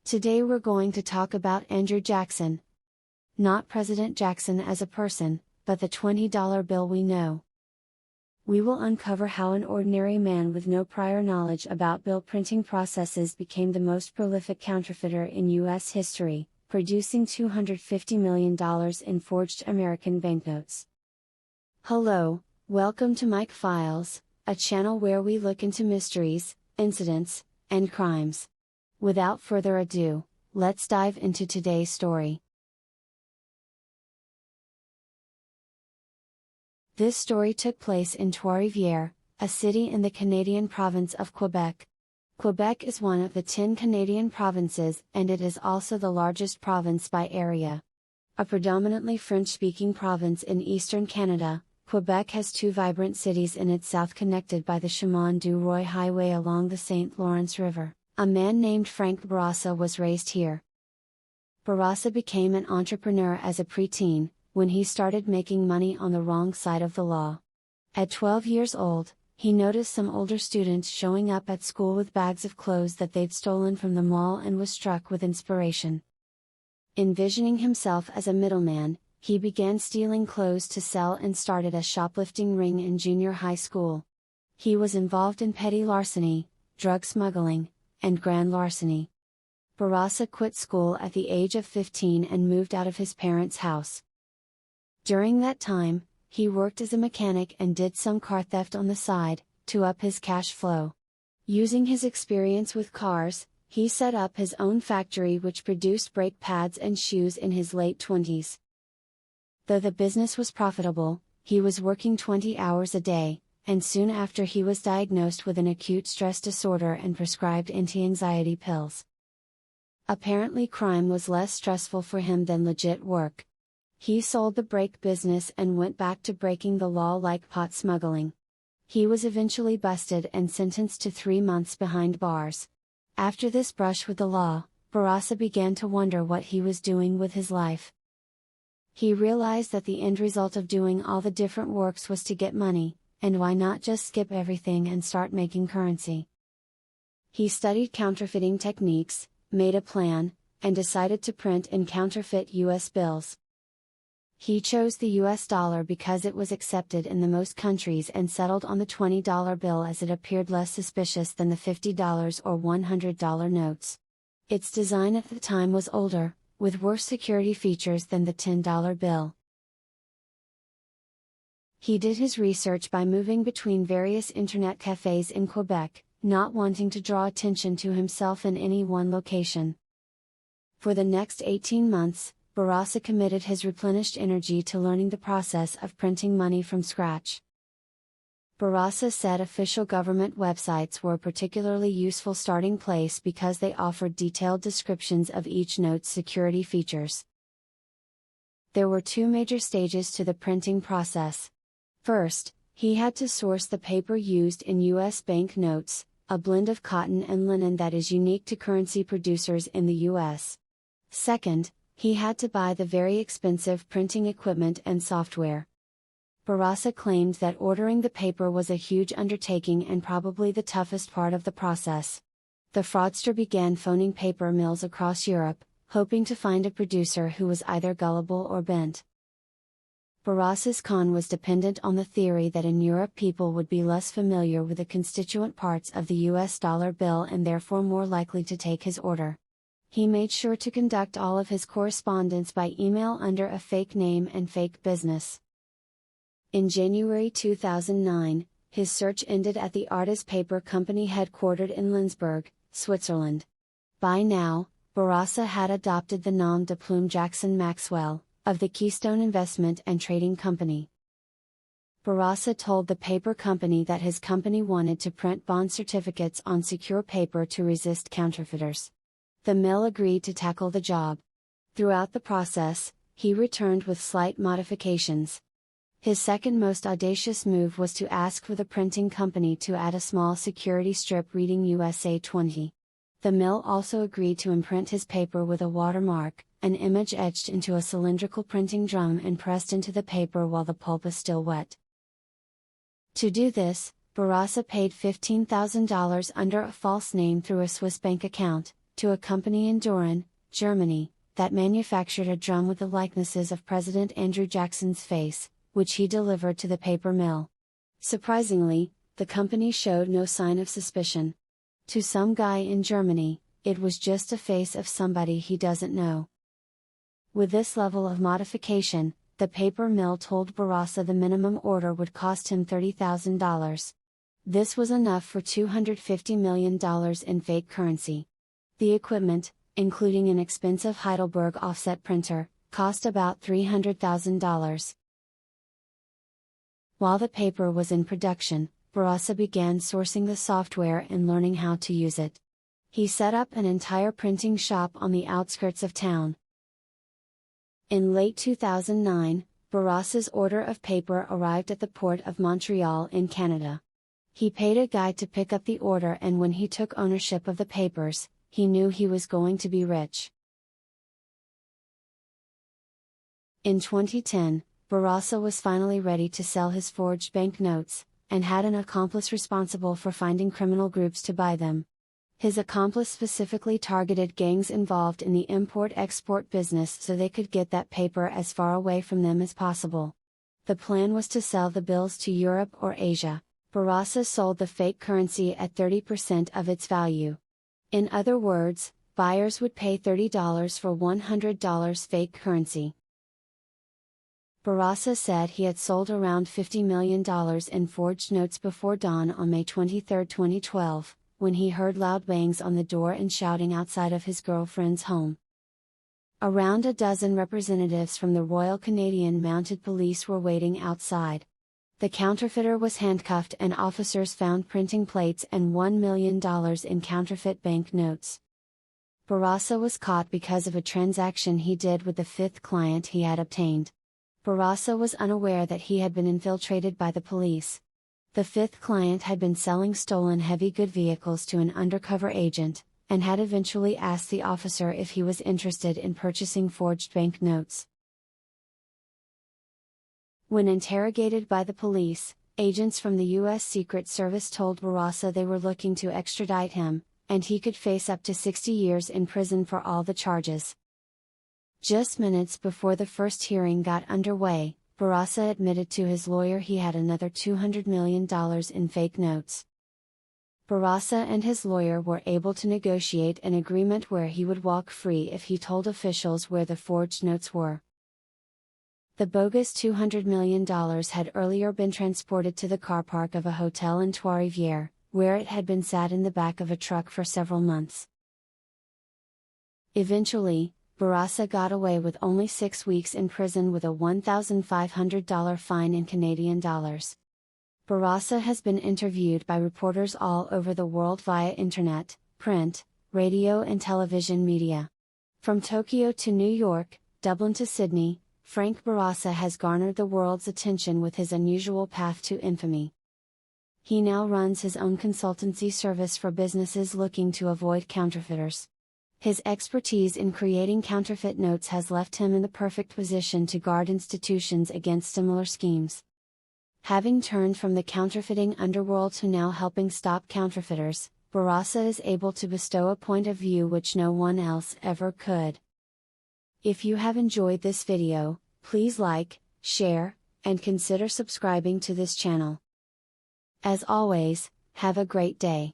Today we're going to talk about Andrew Jackson. Not President Jackson as a person, but the $20 bill we know. We will uncover how an ordinary man with no prior knowledge about bill printing processes became the most prolific counterfeiter in U.S. history, producing $250 million in forged American banknotes. Hello, welcome to Mike Files, a channel where we look into mysteries, incidents, and crimes. Without further ado, let's dive into today's story. This story took place in Trois-Rivières, a city in the Canadian province of Quebec. Quebec is one of the 10 Canadian provinces and it is also the largest province by area. A predominantly French-speaking province in eastern Canada, Quebec has two vibrant cities in its south connected by the Chemin du Roi Highway along the St. Lawrence River. A man named Frank Bourassa was raised here. Bourassa became an entrepreneur as a preteen, when he started making money on the wrong side of the law. At 12 years old, he noticed some older students showing up at school with bags of clothes that they'd stolen from the mall and was struck with inspiration. Envisioning himself as a middleman, he began stealing clothes to sell and started a shoplifting ring in junior high school. He was involved in petty larceny, drug smuggling, and grand larceny. Bourassa quit school at the age of 15 and moved out of his parents' house. During that time, he worked as a mechanic and did some car theft on the side, to up his cash flow. Using his experience with cars, he set up his own factory which produced brake pads and shoes in his late 20s. Though the business was profitable, he was working 20 hours a day, and soon after he was diagnosed with an acute stress disorder and prescribed anti-anxiety pills. Apparently crime was less stressful for him than legit work. He sold the brake business and went back to breaking the law like pot smuggling. He was eventually busted and sentenced to 3 months behind bars. After this brush with the law, Bourassa began to wonder what he was doing with his life. He realized that the end result of doing all the different works was to get money, and why not just skip everything and start making currency? He studied counterfeiting techniques, made a plan, and decided to print and counterfeit US bills. He chose the US dollar because it was accepted in the most countries and settled on the $20 bill as it appeared less suspicious than the $50 or $100 notes. Its design at the time was older, with worse security features than the $10 bill. He did his research by moving between various internet cafes in Quebec, not wanting to draw attention to himself in any one location. For the next 18 months, Bourassa committed his replenished energy to learning the process of printing money from scratch. Bourassa said official government websites were a particularly useful starting place because they offered detailed descriptions of each note's security features. There were two major stages to the printing process. First, he had to source the paper used in U.S. bank notes, a blend of cotton and linen that is unique to currency producers in the U.S. Second, he had to buy the very expensive printing equipment and software. Bourassa claimed that ordering the paper was a huge undertaking and probably the toughest part of the process. The fraudster began phoning paper mills across Europe, hoping to find a producer who was either gullible or bent. Bourassa's con was dependent on the theory that in Europe people would be less familiar with the constituent parts of the US dollar bill and therefore more likely to take his order. He made sure to conduct all of his correspondence by email under a fake name and fake business. In January 2009, his search ended at the Artis Paper Company headquartered in Lindsberg, Switzerland. By now, Bourassa had adopted the nom de plume Jackson Maxwell, of the Keystone Investment and Trading Company. Bourassa told the paper company that his company wanted to print bond certificates on secure paper to resist counterfeiters. The mill agreed to tackle the job. Throughout the process, he returned with slight modifications. His second most audacious move was to ask for the printing company to add a small security strip reading USA 20. The mill also agreed to imprint his paper with a watermark, an image etched into a cylindrical printing drum and pressed into the paper while the pulp is still wet. To do this, Bourassa paid $15,000 under a false name through a Swiss bank account, to a company in Düren, Germany, that manufactured a drum with the likenesses of President Andrew Jackson's face, which he delivered to the paper mill. Surprisingly, the company showed no sign of suspicion. To some guy in Germany, it was just a face of somebody he doesn't know. With this level of modification, the paper mill told Barasa the minimum order would cost him $30,000. This was enough for $250 million in fake currency. The equipment, including an expensive Heidelberg offset printer, cost about $300,000. While the paper was in production, Barasa began sourcing the software and learning how to use it. He set up an entire printing shop on the outskirts of town. In late 2009, Barasa's order of paper arrived at the port of Montreal in Canada. He paid a guy to pick up the order, and when he took ownership of the papers, he knew he was going to be rich. In 2010, Barasa was finally ready to sell his forged banknotes, and had an accomplice responsible for finding criminal groups to buy them. His accomplice specifically targeted gangs involved in the import-export business so they could get that paper as far away from them as possible. The plan was to sell the bills to Europe or Asia. Barasa sold the fake currency at 30% of its value. In other words, buyers would pay $30 for $100 fake currency. Barasa said he had sold around $50 million in forged notes before dawn on May 23, 2012. When he heard loud bangs on the door and shouting outside of his girlfriend's home. Around a dozen representatives from the Royal Canadian Mounted Police were waiting outside. The counterfeiter was handcuffed and officers found printing plates and $1 million in counterfeit bank notes. Barasa was caught because of a transaction he did with the fifth client he had obtained. Barasa was unaware that he had been infiltrated by the police. The fifth client had been selling stolen heavy good vehicles to an undercover agent, and had eventually asked the officer if he was interested in purchasing forged bank notes. When interrogated by the police, agents from the U.S. Secret Service told Barasa they were looking to extradite him, and he could face up to 60 years in prison for all the charges. Just minutes before the first hearing got underway, Barasa admitted to his lawyer he had another $200 million in fake notes. Barasa and his lawyer were able to negotiate an agreement where he would walk free if he told officials where the forged notes were. The bogus $200 million had earlier been transported to the car park of a hotel in Trois-Rivières, where it had been sat in the back of a truck for several months. Eventually, Barasa got away with only 6 weeks in prison with a $1,500 fine in Canadian dollars. Barasa has been interviewed by reporters all over the world via internet, print, radio and television media. From Tokyo to New York, Dublin to Sydney, Frank Barasa has garnered the world's attention with his unusual path to infamy. He now runs his own consultancy service for businesses looking to avoid counterfeiters. His expertise in creating counterfeit notes has left him in the perfect position to guard institutions against similar schemes. Having turned from the counterfeiting underworld to now helping stop counterfeiters, Barasa is able to bestow a point of view which no one else ever could. If you have enjoyed this video, please like, share, and consider subscribing to this channel. As always, have a great day.